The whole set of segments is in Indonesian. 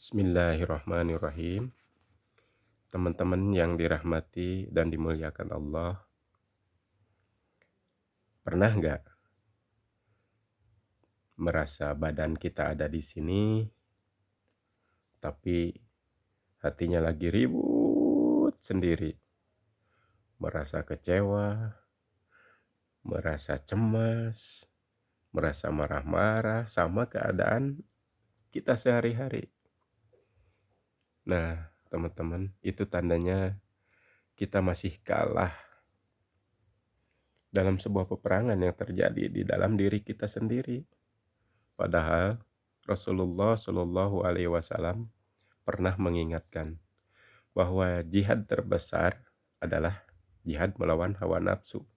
Bismillahirrahmanirrahim. Teman-teman yang dirahmati dan dimuliakan Allah, pernah nggak merasa badan kita ada di sini, tapi hatinya lagi ribut sendiri, merasa kecewa, merasa cemas, merasa marah-marah sama keadaan kita sehari-hari. Nah, teman-teman, itu tandanya kita masih kalah dalam sebuah peperangan yang terjadi di dalam diri kita sendiri. Padahal Rasulullah Shallallahu Alaihi Wasallam pernah mengingatkan bahwa jihad terbesar adalah jihad melawan hawa nafsu,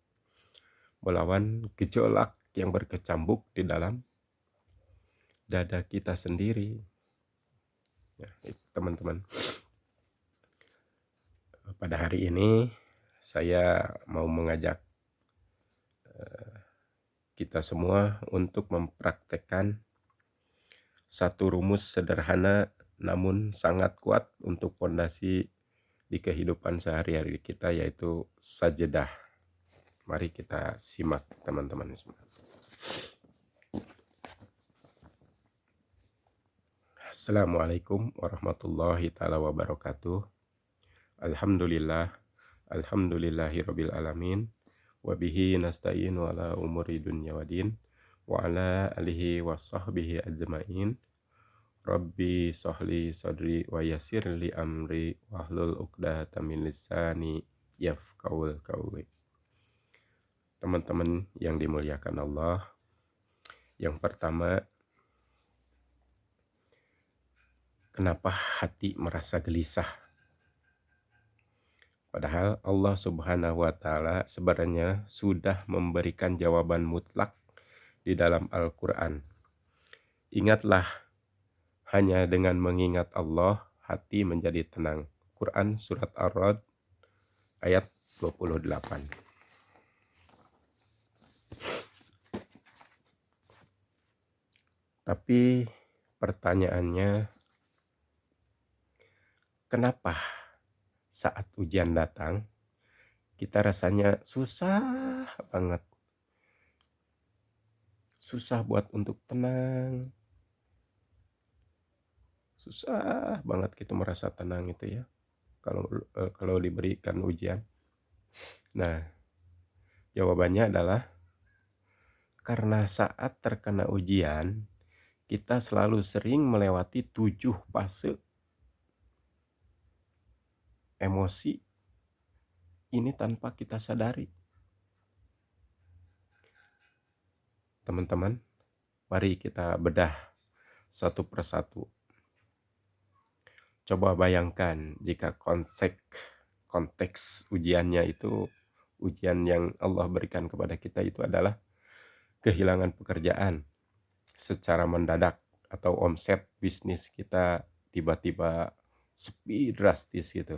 melawan gejolak yang berkecambuk di dalam dada kita sendiri. Ya, teman-teman, pada hari ini saya mau mengajak kita semua untuk mempraktekkan satu rumus sederhana namun sangat kuat untuk fondasi di kehidupan sehari-hari kita, yaitu sajadah. Mari kita simak, teman-teman semua. Assalamualaikum warahmatullahi ta'ala wabarakatuh. Alhamdulillahirabbil alamin. Wabihi nasta'inu ala umuri dunya wadin. Wa ala alihi wa sahbihi ajma'in. Rabbi sahli sadri wa yassir li amri wahlul uqdatam min lisani yafqahul qawli. Teman-teman yang dimuliakan Allah, yang pertama, kenapa hati merasa gelisah? Padahal Allah Subhanahu wa Ta'ala sebenarnya sudah memberikan jawaban mutlak di dalam Al-Quran. Ingatlah, hanya dengan mengingat Allah, hati menjadi tenang. Quran Surat Ar-Ra'd ayat 28. Tapi pertanyaannya, kenapa saat ujian datang, kita rasanya susah banget. Susah buat untuk tenang. Susah banget gitu merasa tenang itu ya. Kalau diberikan ujian. Nah, jawabannya adalah karena saat terkena ujian, kita selalu sering melewati 7 fase emosi ini tanpa kita sadari. Teman-teman, mari kita bedah satu persatu. Coba bayangkan jika konteks ujiannya itu, ujian yang Allah berikan kepada kita itu adalah kehilangan pekerjaan secara mendadak, atau omset bisnis kita tiba-tiba sepi drastis gitu.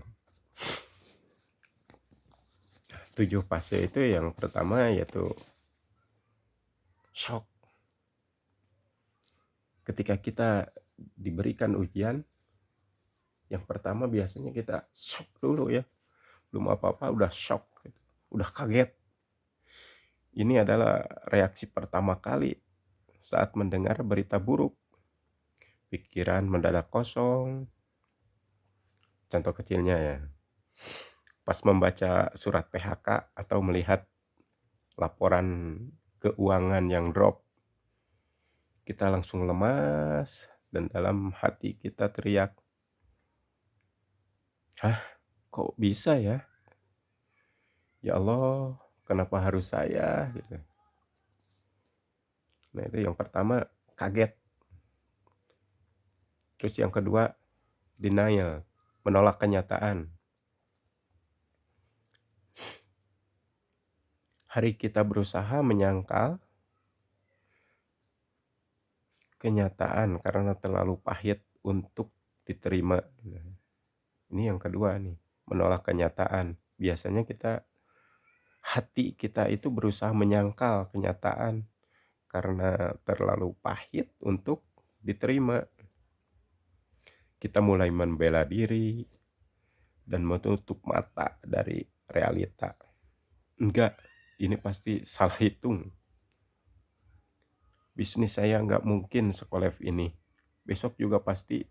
7 fase itu yang pertama yaitu shock. Ketika kita diberikan ujian, yang pertama biasanya kita shock dulu ya. Belum apa-apa udah shock, udah kaget. Ini adalah reaksi pertama kali saat mendengar berita buruk. Pikiran mendadak kosong. Contoh kecilnya ya, pas membaca surat PHK atau melihat laporan keuangan yang drop, kita langsung lemas dan dalam hati kita teriak, "Hah, kok bisa ya? Ya Allah, kenapa harus saya?" gitu. Nah, itu yang pertama, kaget. Terus yang kedua, denial, menolak kenyataan. Hari kita berusaha menyangkal kenyataan karena terlalu pahit untuk diterima. Ini yang kedua nih, menolak kenyataan. Biasanya hati kita itu berusaha menyangkal kenyataan karena terlalu pahit untuk diterima. Kita mulai membela diri dan menutup mata dari realita. Enggak, ini pasti salah hitung. Bisnis saya nggak mungkin sekolev ini. Besok juga pasti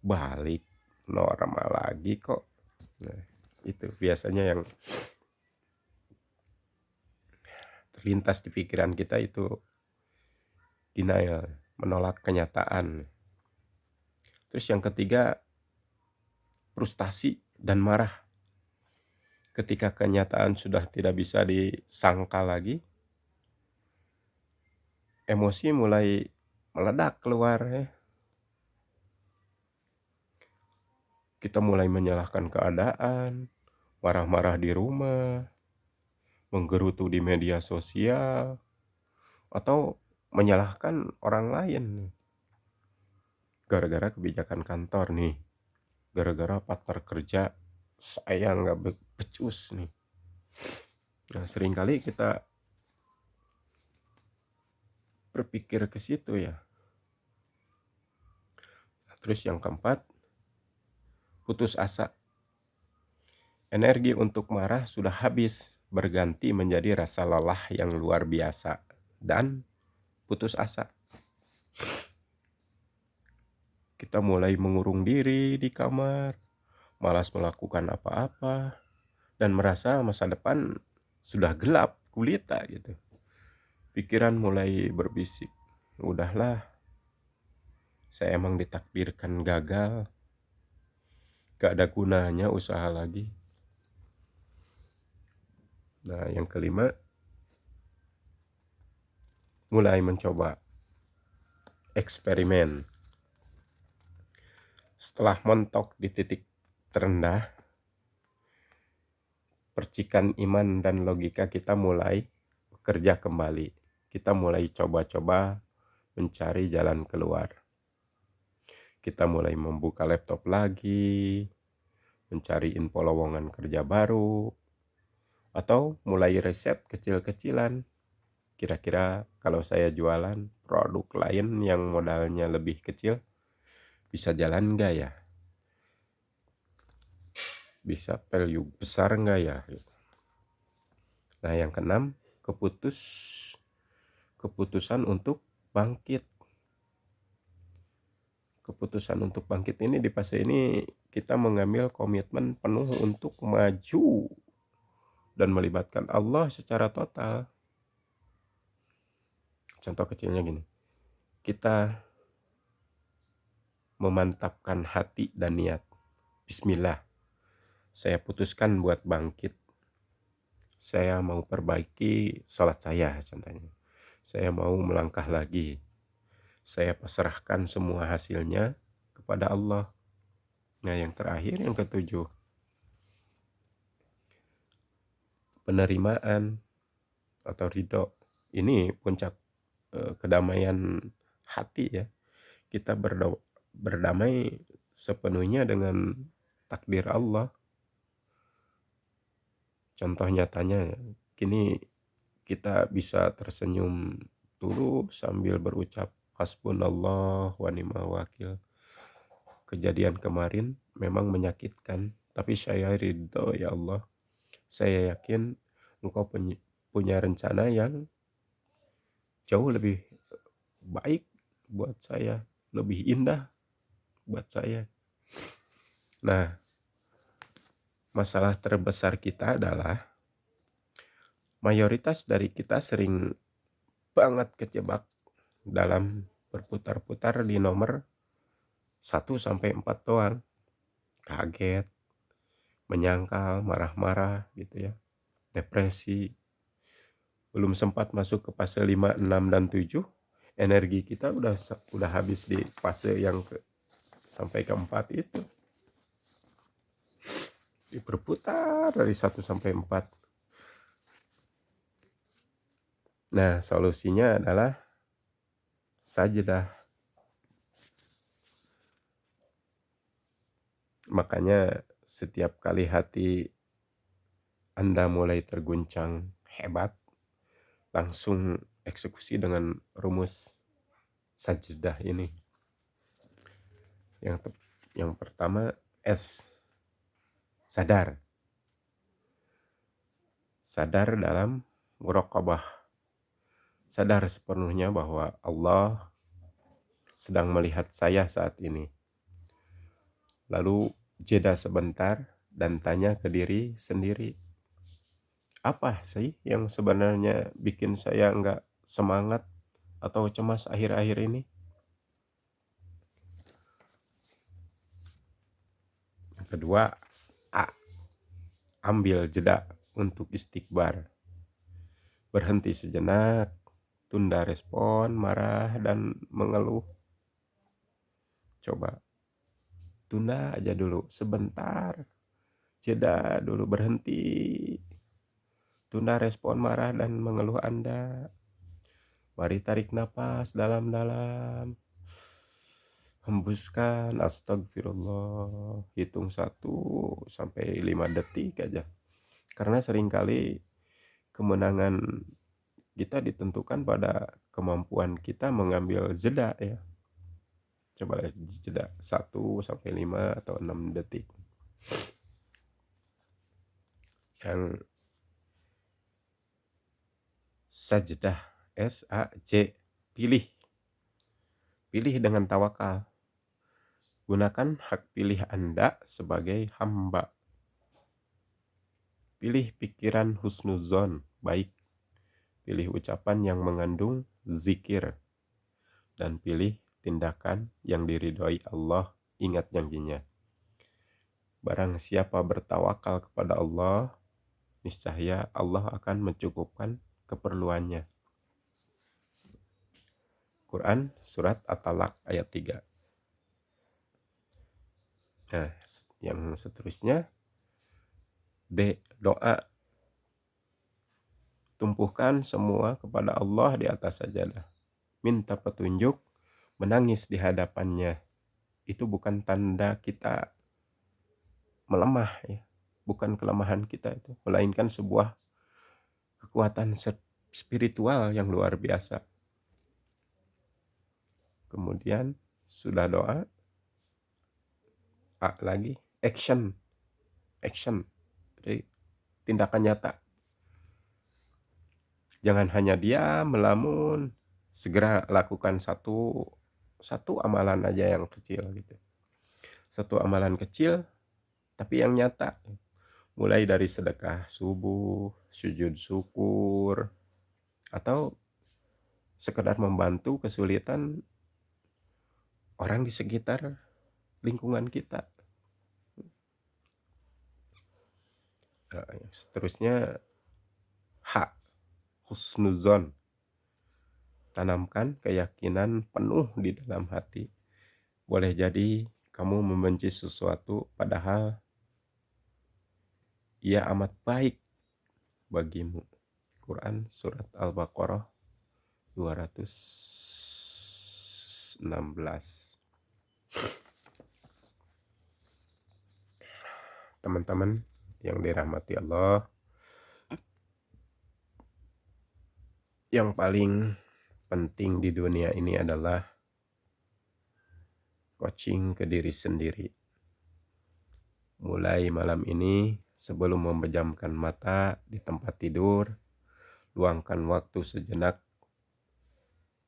balik normal lagi kok. Nah, itu biasanya yang terlintas di pikiran kita itu denial, menolak kenyataan. Terus yang ketiga, frustasi dan marah. Ketika kenyataan sudah tidak bisa disangkal lagi, emosi mulai meledak keluar ya. Kita mulai menyalahkan keadaan, marah-marah di rumah, menggerutu di media sosial, atau menyalahkan orang lain. Gara-gara kebijakan kantor nih, gara-gara partner kerja saya nggak becus nih. Nah, seringkali kita berpikir ke situ ya. Terus yang keempat, putus asa. Energi untuk marah sudah habis, berganti menjadi rasa lelah yang luar biasa dan putus asa. Kita mulai mengurung diri di kamar, malas melakukan apa-apa, dan merasa masa depan sudah gelap gulita gitu. Pikiran mulai berbisik, udahlah, saya emang ditakdirkan gagal, gak ada gunanya usaha lagi. Nah, yang kelima, mulai mencoba eksperimen. Setelah mentok di titik terendah, percikan iman dan logika kita mulai bekerja kembali. Kita mulai coba-coba mencari jalan keluar. Kita mulai membuka laptop lagi, mencari info lowongan kerja baru, atau mulai riset kecil-kecilan. Kira-kira kalau saya jualan produk lain yang modalnya lebih kecil, bisa jalan nggak ya? Bisa value besar nggak ya? Nah, yang keenam, keputusan untuk bangkit. Keputusan untuk bangkit ini di fase ini kita mengambil komitmen penuh untuk maju dan melibatkan Allah secara total. Contoh kecilnya gini, kita memantapkan hati dan niat. Bismillah, saya putuskan buat bangkit. Saya mau perbaiki salat saya contohnya. Saya mau melangkah lagi. Saya pasrahkan semua hasilnya kepada Allah. Nah, yang terakhir, yang ketujuh, penerimaan atau ridho. Ini puncak kedamaian hati ya. Kita berdamai sepenuhnya dengan takdir Allah. Contoh nyatanya, kini kita bisa tersenyum dulu sambil berucap hasbunallah wa ni'mal wakil. Kejadian kemarin memang menyakitkan, tapi saya ridho ya Allah. Saya yakin Engkau punya rencana yang jauh lebih baik buat saya, lebih indah buat saya. Nah, masalah terbesar kita adalah mayoritas dari kita sering banget kejebak dalam berputar-putar di nomor 1-4 doang. Kaget, menyangkal, marah-marah gitu ya. Depresi. Belum sempat masuk ke fase 5, 6, dan 7, energi kita udah habis di fase yang sampai ke 4 itu. Berputar dari 1-4. Nah, solusinya adalah sajdah. Makanya setiap kali hati Anda mulai terguncang hebat, langsung eksekusi dengan rumus sajdah ini. Yang pertama S, sadar. Sadar dalam muraqabah. Sadar sepenuhnya bahwa Allah sedang melihat saya saat ini. Lalu jeda sebentar dan tanya ke diri sendiri, apa sih yang sebenarnya bikin saya nggak semangat atau cemas akhir-akhir ini? Yang kedua, A, ambil jeda untuk istighfar. Berhenti sejenak, tunda respon, marah, dan mengeluh. Coba tunda aja dulu sebentar, jeda dulu, berhenti, tunda respon marah dan mengeluh Anda. Mari tarik napas dalam-dalam, hembuskan, astagfirullah, hitung 1 sampai 5 detik aja. Karena seringkali kemenangan kita ditentukan pada kemampuan kita mengambil jeda ya. Coba jeda 1 sampai 5 atau 6 detik. Yang sajdah, S-A-J, pilih. Pilih dengan tawakal. Gunakan hak pilih Anda sebagai hamba. Pilih pikiran husnuzon, baik. Pilih ucapan yang mengandung zikir. Dan pilih tindakan yang diridhoi Allah, ingat janjinya. Barang siapa bertawakal kepada Allah, niscaya Allah akan mencukupkan keperluannya. Quran Surat At-Talaq ayat 3. Nah, yang seterusnya D, doa. Tumpuhkan semua kepada Allah di atas sajadah. Minta petunjuk, menangis di hadapannya. Itu bukan tanda kita melemah ya. Bukan kelemahan kita itu, melainkan sebuah kekuatan spiritual yang luar biasa. Kemudian sudah doa, A lagi, action. Jadi tindakan nyata. Jangan hanya diam, melamun, segera lakukan satu amalan aja yang kecil gitu. Satu amalan kecil tapi yang nyata. Mulai dari sedekah subuh, sujud syukur, atau sekedar membantu kesulitan orang di sekitar lingkungan kita. Nah, yang seterusnya H, husnuzon. Tanamkan keyakinan penuh di dalam hati. Boleh jadi kamu membenci sesuatu padahal ia amat baik bagimu. Quran Surat Al-Baqarah 216. Teman-teman yang dirahmati Allah, yang paling penting di dunia ini adalah coaching ke diri sendiri. Mulai malam ini, sebelum memejamkan mata di tempat tidur, luangkan waktu sejenak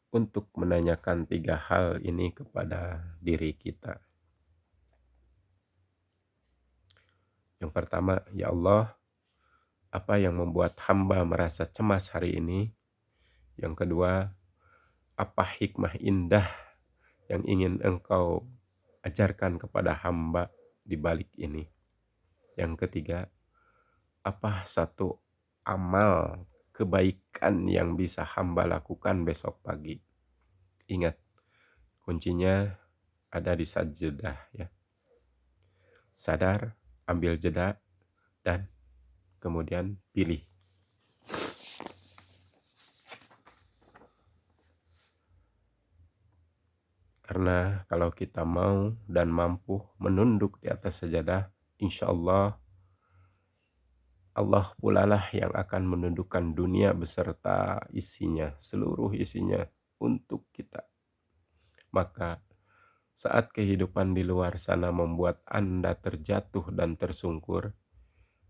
untuk menanyakan 3 hal ini kepada diri kita. Yang pertama, ya Allah, apa yang membuat hamba merasa cemas hari ini? Yang kedua, apa hikmah indah yang ingin Engkau ajarkan kepada hamba di balik ini? Yang ketiga, apa satu amal kebaikan yang bisa hamba lakukan besok pagi? Ingat, kuncinya ada di sajdah ya. Sadar, ambil jeda, dan kemudian pilih. Karena kalau kita mau dan mampu menunduk di atas sajadah, insya Allah, Allah pula lah yang akan menundukkan dunia beserta isinya, seluruh isinya untuk kita. Maka Saat kehidupan di luar sana membuat Anda terjatuh dan tersungkur,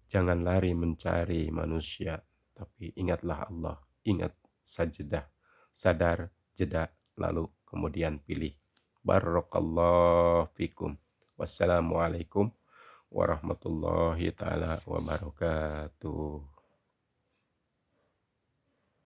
jangan lari mencari manusia, tapi ingatlah Allah. Ingat sajadah, sadar, jeda, lalu kemudian pilih. Barakallahu fikum. Wassalamualaikum warahmatullahi taala wabarakatuh.